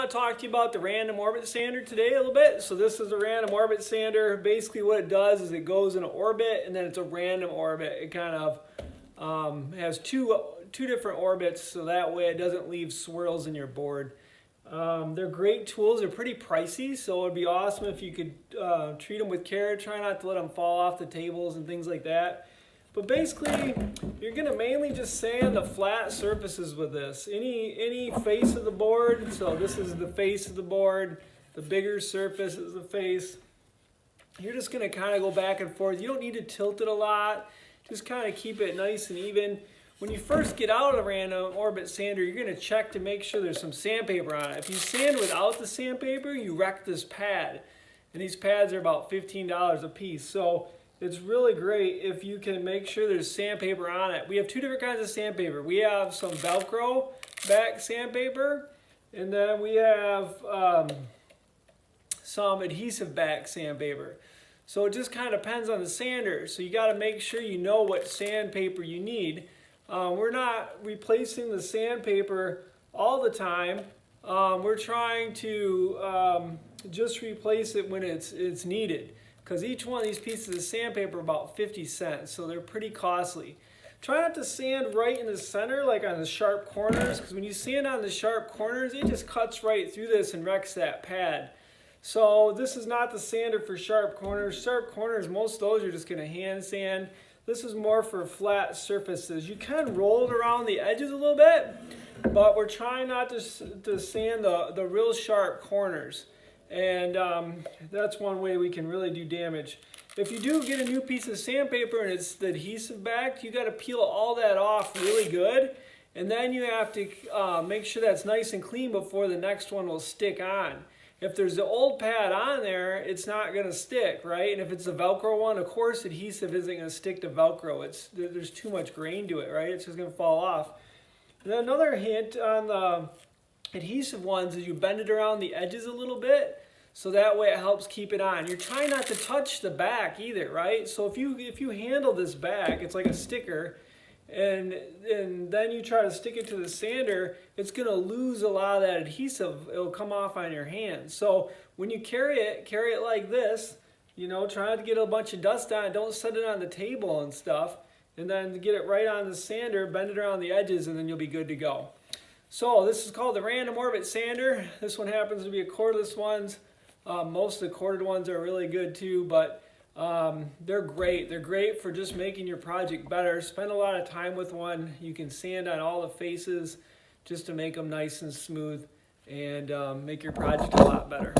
want to talk to you about the random orbit sander today a little bit. So this is a random orbit sander. Basically what it does is it goes in an orbit and then it's a random orbit. It kind of has two different orbits, so that way it doesn't leave swirls in your board. They're great tools. They're pretty pricey, so it'd be awesome if you could treat them with care. Try not to let them fall off the tables and things like that. But basically, you're going to mainly just sand the flat surfaces with this. Any face of the board, so this is the face of the board, the bigger surface is the face. You're just going to kind of go back and forth. You don't need to tilt it a lot. Just kind of keep it nice and even. When you first get out of a random orbit sander, you're going to check to make sure there's some sandpaper on it. If you sand without the sandpaper, you wreck this pad. And these pads are about $15 a piece. So it's really great if you can make sure there's sandpaper on it. We have two different kinds of sandpaper. We have some Velcro back sandpaper, and then we have some adhesive back sandpaper. So it just kind of depends on the sander. So you got to make sure you know what sandpaper you need. We're not replacing the sandpaper all the time. We're trying to just replace it when it's needed, because each one of these pieces of sandpaper are about 50 cents, so they're pretty costly. Try not to sand right in the center, like on the sharp corners, because when you sand on the sharp corners, it just cuts right through this and wrecks that pad. So this is not the sander for sharp corners. Sharp corners, most of those you're just going to hand sand. This is more for flat surfaces. You can roll it around the edges a little bit, but we're trying not to sand the real sharp corners. And that's one way we can really do damage. If you do get a new piece of sandpaper and it's the adhesive back, you got to peel all that off really good. And then you have to make sure that's nice and clean before the next one will stick on. If there's the old pad on there, it's not going to stick, right? And if it's a Velcro one, of course adhesive isn't going to stick to Velcro. There's too much grain to it, right? It's just going to fall off. And then another hint on the adhesive ones is you bend it around the edges a little bit, so that way it helps keep it on. You're trying not to touch the back either, right? So if you handle this back, it's like a sticker, and then you try to stick it to the sander, it's going to lose a lot of that adhesive. It'll come off on your hands. So when you carry it like this, you know, try not to get a bunch of dust on it. Don't set it on the table and stuff. And then get it right on the sander, bend it around the edges, and then you'll be good to go. So this is called the random orbit sander. This one happens to be a cordless one. Most of the corded ones are really good too, but they're great. They're great for just making your project better. Spend a lot of time with one. You can sand on all the faces just to make them nice and smooth and make your project a lot better.